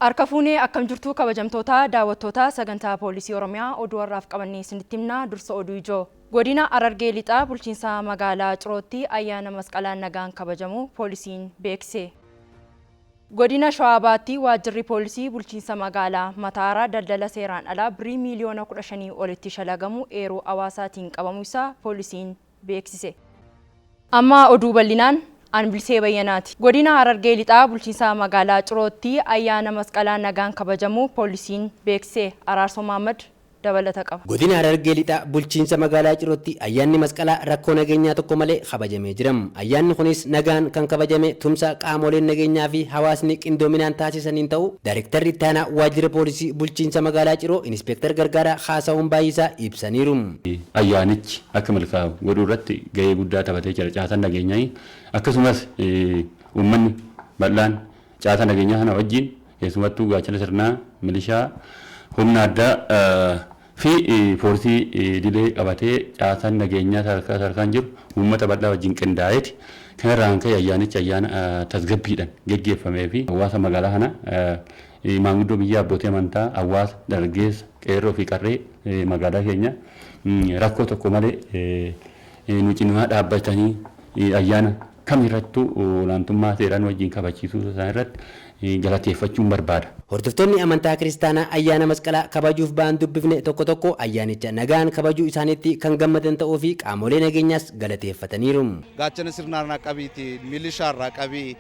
Harka fuunee akkam jirtu kabajamtoota daawwattoota sagantaa poolisii Oromiyaa oduu har'aaf qabannee isinitti himna. Dursa oduu ijoo. Godina Harargee Lixaa bulchiinsa magaalaa Cirootti ayyaana masqalaan nagaan kabajamu poolisiin beeksise. Godina Shawaa Bahaatti waajjirri poolisii bulchiinsa magaalaa Mataaraa daldala seeraan alaa birrii miliyoona 15 olitti shalagamu eeruu hawaasaatiin qabamu isaa poolisiin beeksise. Amma oduu bal'inaan Anbilsee Bayyanaati. Godina Harargee Lixaa bulchiinsa magaalaa Cirootti ayyaana masqalaa nagaan kabajamu poolisiin beeksise. Araarsoo Mahammad dabalata qaba. Godina Harargee Lixaa bulchiinsa magaalaa Cirootti ayyaanni masqalaa rakkoo nageenyaa tokko malee kabajamee jira. Ayyaanni kunis nagaan kan kabajame tumsa qaamoleen nageenyaa fi hawaasni qindoominaan taasisaniin ta'u Daayirektarri itti aanaa waajjira poolisii bulchiinsa magaalaa Ciroo Inspektar Gargaaraa Haasahuun Baay'isaa ibsaniiru. Ayyaanichi akka milkaa'u godhuu irratti gahee guddaa taphatee jira. Caasaa nageenyaa akkasumas uummanni bal'aan caasaa nageenyaa kana wajjin keessumattuu gaachana sirnaa milishaa humna addaa fi poolisii dilee qabatee caasaan nageenyaa sarkaan jiru uummata bal'aa wajjin qindaa'eeti. Kanarraan ka'e ayyaanichi ayyaana tasgabbiidhaan geggeeffamee fi hawaasa magaalaa kana maanguddoo biyya abbootii amantaa hawaasa dargaggeessa qeerroo fi qarree magaalaa keenya rakkoo tokko malee nu cinaa dhaabbatanii ayyaana kamirrattuu olaantummaa seeraan wajjin kabachiisuu isaa irratti galateeffachuun barbaada. Hordoftoonni amantaa kiristaanaa ayyaana masqalaa kabajuuf ba'an dubbifne tokko tokko ayyaanicha nagaan kabajuu isaaniitti kan gammadan ta'uu fi qaamolee nageenyaas galateeffataniiru. Gaachana sirnaa qabiiti, milishaarraa qabii,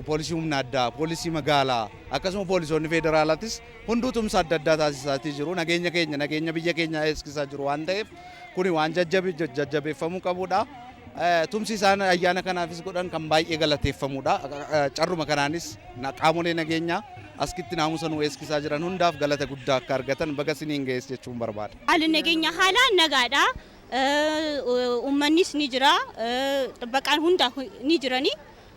poolisii humna addaa, poolisii magaalaa, akkasuma poolisoonni federaalaatis hunduu tumsa adda addaa taasisaatii jiru. Nageenya keenya, nageenya biyya keenyaa eegsisaa jiru waan ta'eef kuni waan jajjabeeffamuu qabudha. Tumsi isaan ayyaana kanaafis godhan kan baay'ee galateeffamudha. Carruma kanaanis qaamolee nageenyaa askitti naamusa nu eegsisaa jiran hundaaf galata guddaa akka argatan baga siniin ga'es jechuun barbaada. Haalli nageenya haalaan nagaadha. Uummannis ni jira. Baqqaan hundaa ni jirani.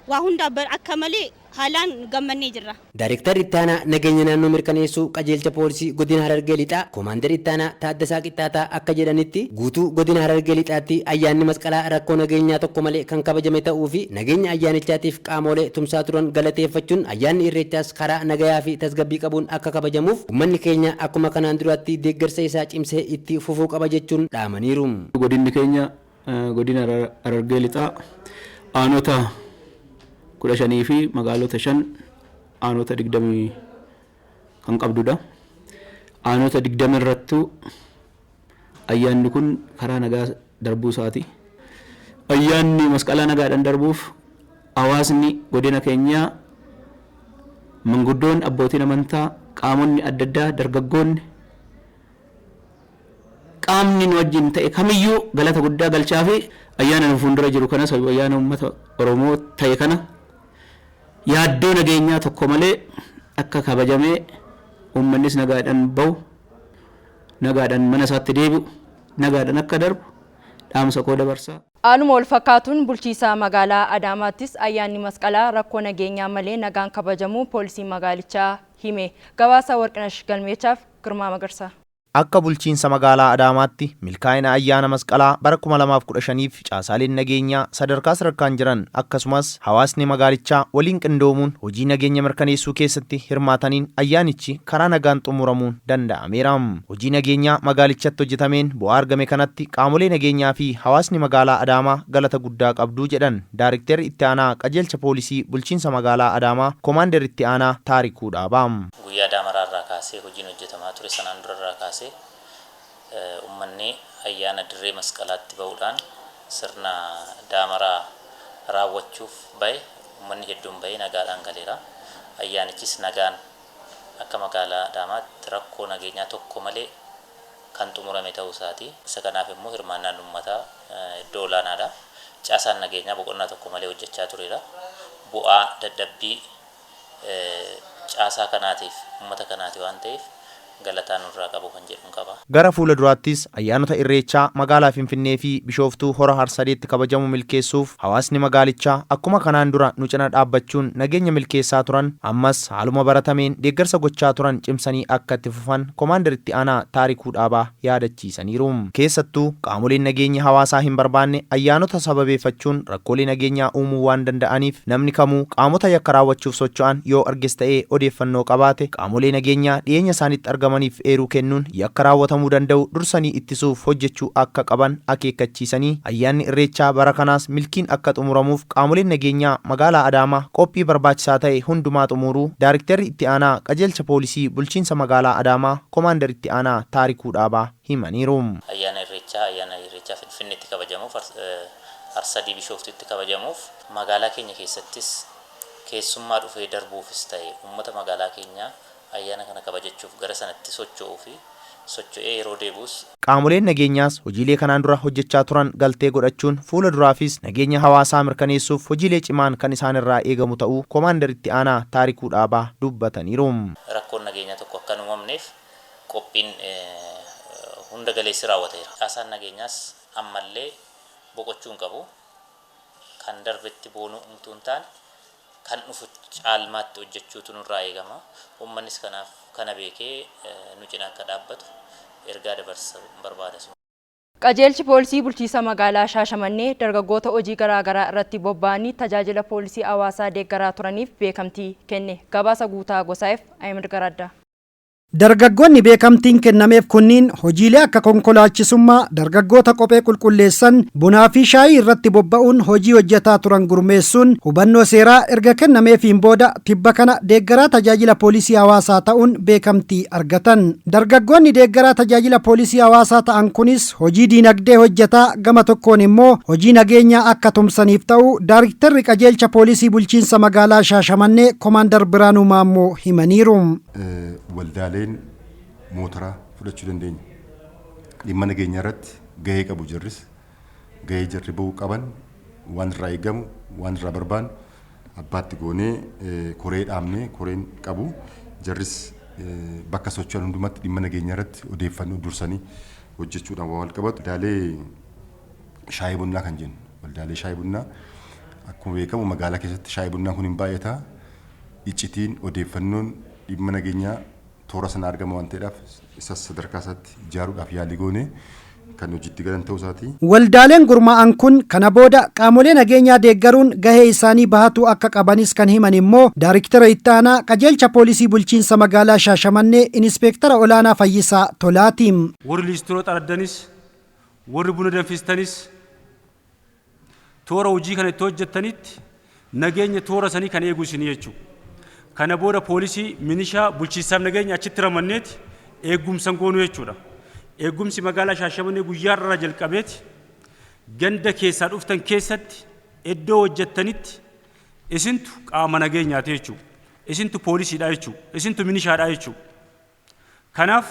Waa hundaa akka malee haalaan gammannee jirra. Daayirektarri itti aanaa nageenya naannoo mirkaneessuu qajeelcha poolisii godina Harargee Lixaa Koomaandarii itti aanaa Taaddasaa Qixxaataa akka jedhanitti guutuu godina Harargee Lixaatti ayyaanni masqalaa rakkoo nageenyaa tokko malee kan kabajame ta'uu fi nageenya ayyaanichaatiif qaamolee tumsaa turan galateeffachuun ayyaanni irreechaas karaa nagayaa fi tasgabbii qabuun akka kabajamuuf uummanni keenya akkuma kanaan duraatti deeggarsa isaa cimsee itti fufuu qaba jechuun dhaamaniiru. Godinni keenya godina Harargee Lixaa aanota 15 fi magaalota 5 aanota 20 kan qabdudha. Aanota 20 irrattu ayyaanni kun karaa nagaa darbuu isaati. Ayyaanni masqalaa nagaadhaan darbuuf hawaasni godina keenyaa manguddoon abbootiin amantaa qaamonni adda addaa dargaggoonni qaamni nu wajjin ta'e kamiyyuu galata guddaa galchaa fi ayyaana nu fuuldura jiru kanas ayyaana uummata Oromoo ta'e kana yaaddoo nageenyaa tokko malee akka kabajamee uummannis nagaadhaan bahu nagaadhaan mana isaatti deebi'u nagaadhaan akka darbu dhaamsa koo dabarsaa. Haaluma wal fakkaatuun bulchiinsa magaalaa Adaamaattis ayyaanni masqalaa rakkoo nageenyaa malee nagaan kabajamu poolisiin magaalichaa hime. Gabaasa Warqinash Galmeechaaf Girmaa Magarsaa. Akka bulchiinsa magaalaa Adaamaatti milkaa'ina ayyaana masqalaa bara 2015f caasaaleen nageenyaa sadarkaan jiran akkasumas hawaasni magaalichaa waliin qindoomuun hojii nageenya mirkaneessuu keessatti hirmaataniin ayyaanichi karaa nagaan xumuramuun danda'ameera. Hojii nageenyaa magaalichatti hojjetameen bu'aa argame kanatti qaamolee nageenyaa fi hawaasni magaalaa Adaamaa galata guddaa qabduu jedhan Daayirektarri itti aanaa qajeelcha poolisii bulchiinsa magaalaa Adaamaa Koomaandarii itti aanaa Taarikuu Dhaabaa. Guyyaa Daamaraarraa kaasee hojiin hojjetamaa ture sanaan durarraa kaasee ummanni ayyaana dirree masqalaatti ba'uudhaan sirna daamaraa raawwachuuf bahe ummanni hedduun bahe nagaadhaan galeera. Ayyaanichis nagaan akka magaalaa Adaamaatti rakkoo nageenyaa tokko malee kan xumurame ta'uu isaati. Isa kanaaf immoo hirmaannaan uummataa iddoo olaanaadha. Caasaan nageenyaa boqonnaa tokko malee hojjechaa tureera. Bu'aa dadhabbii caasaa kanaatiif uummata kanaati waan ta'eef galataa nurraa qabu kan jedhu qaba. Gara fuula duraattis ayyaanota irreechaa magaalaa Finfinnee fi Bishooftuu hora Harsadeetti kabajamu milkeessuuf hawaasni magaalichaa akkuma kanaan dura nu cina dhaabbachuun nageenya milkeessaa turan ammas haaluma baratameen deeggarsa gochaa turan cimsanii akka itti fufan Komaandaritti Aanaa Taarikuu Dhaabaa yaadachiisaniiru. Keessattuu qaamoleen nageenya hawaasaa hin barbaanne ayyaanota sababeeffachuun rakkoolee nageenyaa uumuu waan danda'aniif namni kamuu qaamota yakka raawwachuuf socho'an yoo arges ta'ee odeeffannoo qabaate qaamolee nageenyaa dhiyeenya isaanitti argamaniif eeruu kennuun yakka raawwatamuu danda'u dursanii ittisuuf hojjechuu akka qaban akeekkachiisanii ayyaanni irreechaa bara kanaas milkiin akka xumuramuuf qaamoleen nageenyaa magaalaa Adaamaa qophii barbaachisaa ta'e hundumaa xumuruu Daariktarri itti aanaa qajeelcha poolisii bulchiinsa magaalaa Adaamaa Komaandaritti Aanaa Taarikuu Dhaabaa himaniiru. Ayyaana irreechaa Finfinneetti kabajamuuf Harsadii Bishooftuutti kabajamuuf magaalaa keenya keessattis keessummaa dhufee darbuufis ta'e uummata magaalaa keenyaa ayyaana kana kabajachuuf gara sanatti socho'ee yeroo deebuus qaamoleen nageenyaas hojiilee kanaan dura hojjechaa turan galtee godhachuun fuula duraafis nageenya hawaasaa mirkaneessuuf hojiilee cimaan kan isaan irraa eegamu ta'uu Komaandaritti Aanaa Taarikuu Dhaabaa dubbataniiru. Rakkoon nageenyaa tokko akka hin uumamneef qophiin hunda galeessi raawwateera. Caasaan nageenyaas ammallee boqochuu hin qabu. Kan darbetti boonuu hin taane kan dhufu caalmaatti hojjechuutu nurraa eegama. Uummannis kanaaf kana beekee nu cina akka dhaabbatu ergaa dabarsa barbaada. Qajeelchi poolisii bulchiinsa magaalaa Shaashamannee dargaggoota hojii garaagaraa irratti bobba'anii tajaajila poolisii hawaasaa deeggaraa turaniif beekamtii kenne. Gabaasa Guutaa Gosaa'eef Ahmed Garaddaa. Dargaggoonni beekamtiin kennameef kunniin hojiilee akka konkolaachisummaa, dargaggoota kophee qulqulleessan, bunaa fi shaayii irratti bobba'uun hojii hojjetaa turan gurmeessuun hubannoo seeraa erga kennameefiin booda tibba kana deeggaraa tajaajila poolisii hawaasaa ta'uun beekamtii argatan. Dargaggoonni deeggaraa tajaajila poolisii hawaasaa ta'an kunis hojii diinagdee hojjetaa gama tokkoon immoo hojii nageenyaa akka tumsaniif ta'u Daariktarri qajeelcha poolisii bulchiinsa magaalaa Shaashamannee Komaandar Biraanuu Maammoo himaniiru. Waldaaleen mootoraa fudhachuu dandeenya. Dhimma nageenyaa irratti gahee qabu jirris gahee jarri bahuu qaban waan irraa eegamu waan irraa barbaannu abbaatti goonee koree dhaabnee koreen qabu jarris bakka socho'an hundumatti dhimma nageenyaa irratti odeeffannoo dursanii hojjechuudhaan wal qabatu. Waldaalee shaayii bunnaa kan jennu waldaalee shaayii bunnaa akkuma beekamu magaalaa keessatti shaayii bunnaa kun hin baay'ata. Iccitiin odeeffannoon dhimma nageenyaa toora sana argama waan ta'eedhaaf isas sadarkaa isaatti ijaaruudhaaf yaalii goone kan hojiitti galan ta'uu isaati. Waldaaleen gurmaa'an kun kana booda qaamolee nageenyaa deeggaruun gahee isaanii bahatu akka qabanis kan himan immoo Daariktara itti aanaa qajeelcha poolisii bulchiinsa magaalaa Shaashamannee Inispeektara Olaanaa Fayyisaa Tolaatiin. Warri liistiroota addanis warri buna danfistanis toora hojii kana itti hojjettanitti nageenya toora sanii kan eeguu isinii jechuudha. Kana booda poolisii minishaa bulchiinsaaf nageenya achitti ramanneeti eegumsan goonuu jechuudha. Eegumsi magaalaa Shaashamannee guyyaa irraa jalqabeeti ganda keessaa dhuftan keessatti iddoo hojjettanitti isintu qaama nageenyaati jechuudha. Isintu poolisiidha jechuudha. Isintu minishaadha jechuudha. Kanaaf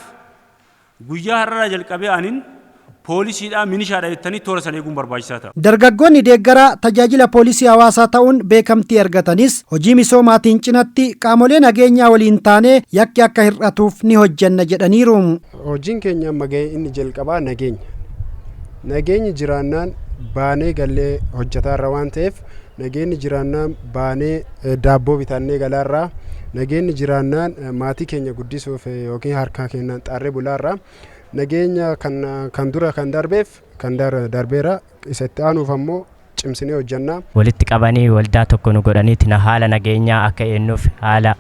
guyyaa irraa jalqabee anin poolisiidha minishaadha jettanii toora sana eeguun barbaachisaa ta'a. Dargaggoonni deeggaraa tajaajila poolisii hawaasaa ta'uun beekamtii argatanis hojii misoomaatiin cinatti qaamolee nageenyaa waliin taanee yakki akka hir'atuuf ni hojjenna jedhaniiru. Hojiin keenya amma ga'ee inni jalqabaa nageenya. Nageenyi jiraannaan baanee gallee hojjetaarra waan ta'eef nageenyi jiraannaan baanee daabboo bitannee galaarraa nageenyi jiraannaan maatii keenya guddisuuf yookiin harkaa keenyaan xaarree bulaarraa nageenya kan dura kan darbeef kan darbeera isatti aanuuf ammoo cimsinee hojjannaa. Walitti qabanii waldaa tokko nu godhaniiti haala nageenyaa akka eenyuuf haala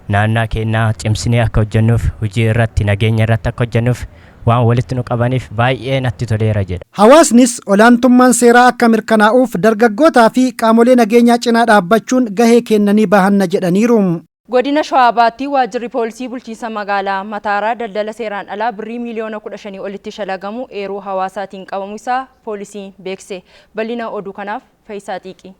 naannaa keenyaa cimsinee akka hojjennuuf hojii irratti nageenya irratti akka hojjennuuf waan walitti nu qabaniif baay'ee natti toleera jedha. Hawaasnis olaantummaan seeraa akka mirkanaa'uuf dargaggootaa fi qaamolee nageenyaa cinaa dhaabbachuun gahee kennanii bahanna jedhaniiru. Godina Shawaabaatti waajjirri poolisii bulchiinsa magaalaa Mataaraa daldala seeraan alaa birrii miliyoona 15 olitti shalagamu eeruu hawaasaatiin qabamu isaa poolisiin beekse. Bal'ina oduu kanaaf Faayisaa Xiiqii.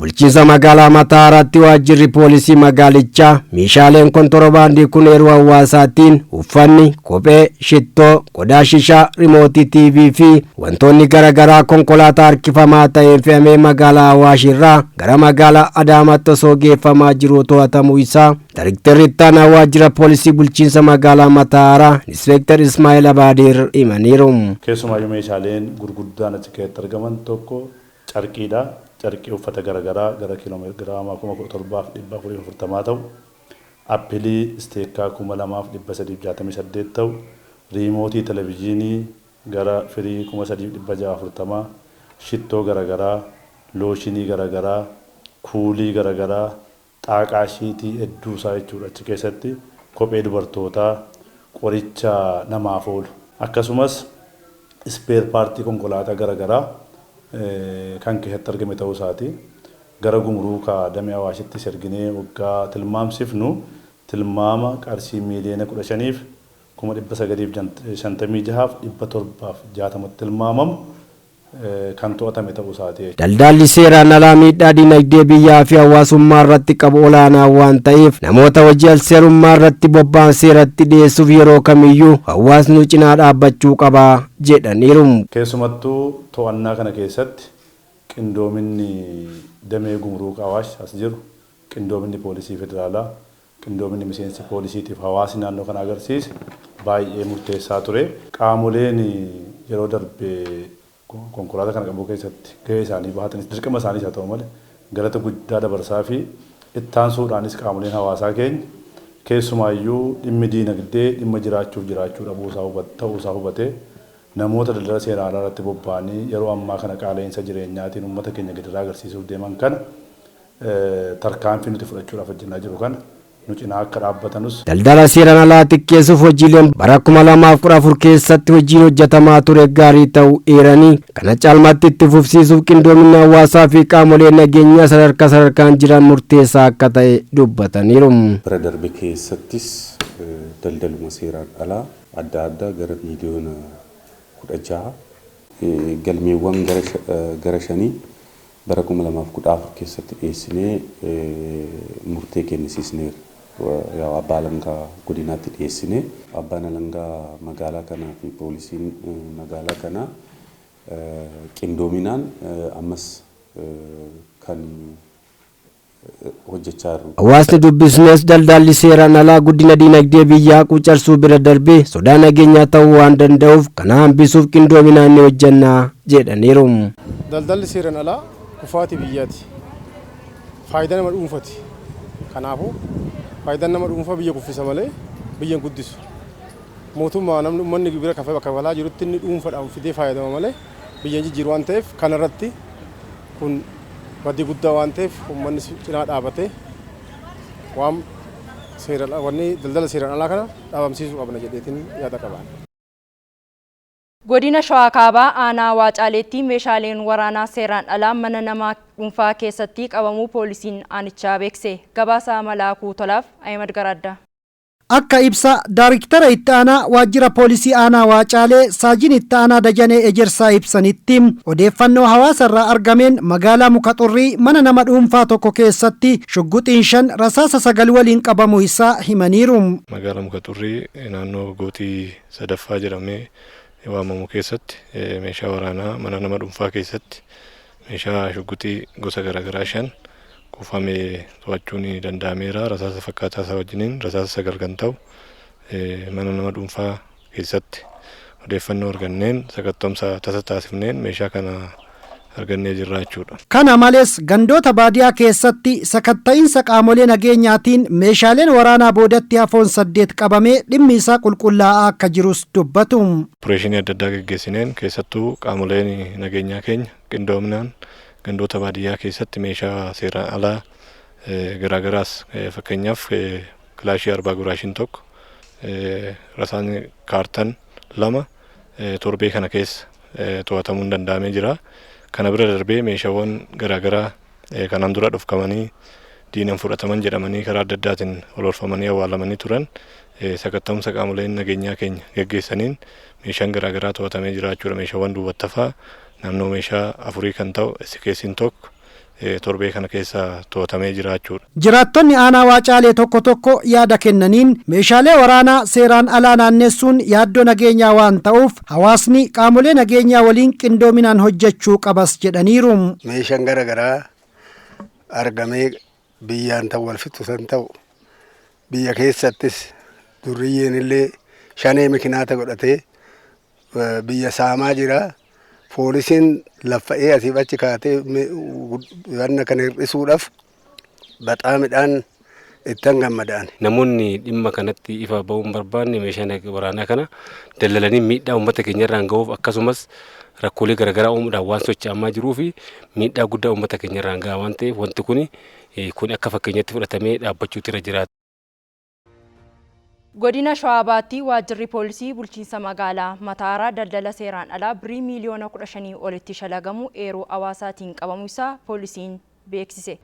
Bulchiinsa magaalaa Mataaraatti waajjirri poolisii magaalichaa meeshaaleen kontoroobaandii kun eeruu hawaasaatiin uffanni, kophee, shittoo, qodaa shishaa, rimootii TV fi wantoonni garaagaraa konkolaataa harkifamaa ta'een fe'amee magaalaa Awaash irraa gara magaalaa Adaamaatti osoo geeffamaa jiru to'atamuu isaa Daayirektarri ittaanaa waajjira poolisii bulchiinsa magaalaa Mataaraa Inspektar Ismaa'eel Abaadir himaniiru. Keessumaayyuu meeshaaleen gurguddaan achi keessatti argaman tokko carqiidha. Carqii uffata garaagaraa gara kiiloomeetiraama 1740 ta'u, appilii isteekaa 2368 ta'u, riimootii televezyiinii gara firii 3640, shittoo garaagaraa, looshinii garaagaraa, kuulii garaagaraa, xaaqaa shiitii hedduu isaa jechuudha. Achi keessatti kophee dubartootaa, qoricha namaaf oolu akkasumas ispeer paartii konkolaataa garaagaraa kan keessatti argame ta'uu isaati. Gara gumruuka damee Awaashitti erginee waggaa tilmaamsifnu tilmaama qarshii miiliyoona 15 fi 956,760 tilmaamamu kan to'atame ta'uu isaati. Daldalli seeraan alaa miidhaa dinagdee biyyaa fi hawaasummaa irratti qabu olaanaa waan ta'eef namoota hojii alseerummaa irratti bobba'an seeratti dhiyeessuuf yeroo kamiyyuu hawaasni cinaa dhaabbachuu qaba jedhaniiru. Keessumattuu to'annaa kana keessatti qindoominni damee gumruuka Awaash as jiru, qindoominni poolisii federaalaa, qindoominni miseensi poolisiitiif hawaasni naannoo kana agarsiise baay'ee murteessaa ture. Qaamoleen yeroo darbe konkolaataa kana qabuu keessatti gahee isaanii bahatanis dirqama isaaniis haa ta'u malee galata guddaa dabarsaa fi ittaansuudhaanis qaamoleen hawaasaa keenya keessumaayyuu dhimmi diinagdee dhimma jiraachuu dhabuu ta'uusaa hubatee namoota daldala seeraan alaa irratti bobba'anii yeroo ammaa kana qaala'insa jireenyaatiin uummata keenya gidiraa agarsiisuuf deeman kana tarkaanfii nuti fudhachuudhaaf hojjennaa jiru kana nu cinaa akka dhaabbatanus. Daldala seeraan alaa xiqqeessuuf hojiileen bara 2014 keessatti hojiin hojjetamaa ture gaarii ta'uu eeranii kana caalmaatti itti fufsiisuuf qindoominni hawaasaa fi qaamolee nageenyaa sadarkaan jiran murteessaa akka ta'e dubbataniiru. Bara darbe keessattis daldaluma seeraan alaa adda addaa gara miiliyoona 16 galmeewwan gara 5 bara 2014 keessatti dhiyeessinee murtee kennisiisneera. Abbaa alangaa godinaatti dhiyeessine abbaan alangaa magaalaa kanaa fi poolisiin magaalaa kanaa qindoominaan ammas kan hojjechaa jiru. Hawaasni dubbisnes daldalli seeraan alaa guddina dinagdee biyyaa quucarsuu bira darbee sodaa nageenyaa ta'uu waan danda'uuf kana hambisuuf qindoominaan ni hojjannaa jedhaniiru. Daldalli seeraan alaa kufaatii biyyaati. Faayidaa nama dhuunfaati. Kanaafuu faayidaan nama dhuunfaa biyya kuffisa malee biyya guddisu. Mootummaa namni uummanni gibira kafalaa jirutti inni dhuunfaadhaan fidee fayyadama malee biyya jijjiiru waan ta'eef kanarratti kun badii guddaa waan ta'eef uummanni cinaa dhaabatee waan daldala seeraan alaa kana dhaabamsiisuu qabna jedheetiin yaada qaban. Godina Shawaa Kaabaa aanaa Waacaaleetti meeshaaleen waraanaa seeraan alaa mana namaa dhuunfaa keessatti qabamuu poolisiin aanichaa beekse. Gabaasa Malaakuu Tolaaf Ahmed Garaddaa. Akka ibsa Daariktara itti aanaa waajjira poolisii aanaa Waacaalee saajin itti aanaa Dajanee Ejersaa ibsanitti odeeffannoo hawaasa irraa argameen magaalaa Mukaxurrii mana nama dhuunfaa tokko keessatti shugguxiin 5 rasaasa 9 waliin qabamuu isaa himaniiru. Magaalaa Mukaxurrii naannoo Gootii Sadaffaa jedhamee waamamu keessatti meeshaa waraanaa mana nama dhuunfaa keessatti meeshaa shugguxii gosa garaagaraa 5 kuufamee to'achuun danda'ameera. Rasaasa fakkaataa isaa wajjiniin rasaasa 9 kan ta'u mana nama dhuunfaa keessatti odeeffannoo arganneen sakatta'umsa tasa taasifneen meeshaa kana argannee jirra jechuudha. Kana malees gandoota baadiyaa keessatti sakatta'iinsa qaamolee nageenyaatiin meeshaaleen waraanaa boodatti hafoon 8 qabamee dhimmi isaa qulqullaa'aa akka jirus dubbatu. Opereeshinii adda addaa gaggeessineen keessattuu qaamoleen nageenyaa keenya qindoominaan gandoota baadiyaa keessatti meeshaa seeraan alaa garaagaraas fakkeenyaaf kilaashii arbaa guraashiin tokko rasaasni kaartan 2 torbee kana keessa to'atamuun danda'amee jira. Kana bira darbee meeshaawwan garaagaraa kanaan dura dhufkamanii diinaan fudhataman jedhamanii karaa adda addaatiin ololfamanii awwaalamanii turan sakatta'umsa qaamoleen nageenyaa keenya gaggeessaniin meeshaan garaagaraa to'atamee jira jechuudha. Meeshaawwan duubattafaa naannoo meeshaa 4 kan ta'u iskeesiin tokko torbee kana keessa to'atamee jiraachuudha. Jiraattonni aanaa Waacaalee tokko tokko yaada kennaniin meeshaalee waraanaa seeraan alaa naannessuun yaaddoo nageenyaa waan ta'uuf hawaasni qaamolee nageenyaa waliin qindoominaan hojjechuu qabas jedhaniiru. Meeshaan garaagaraa argamee biyyaan ta'u wal fixu san ta'u biyya keessattis durriyyeen illee shanee mikinaata godhatee biyya saamaa jira. Poolisiin laffa'ee asiif achi kaatee wanna kana hir'isuudhaaf baxaamidhaan ittan gammadaan. Namoonni dhimma kanatti ifa ba'uun barbaanne meeshaa waraanaa kana dallalanii miidhaa uummata keenya irraan ga'uuf akkasumas rakkoolee garaagaraa uumuudhaan waan socho'amaa jiruu fi miidhaa guddaa uummata keenya irraan gahaa waan ta'eef wanti kun akka fakkeenyatti fudhatamee dhaabbachuutu irra jiraata. Godina Shawaabaatti waajjirri poolisii bulchiinsa magaalaa Mataaraa daldala seeraan alaa birrii miliyoona 15 olitti shalagamu eeruu hawaasaatiin qabamuu isaa poolisiin beeksise.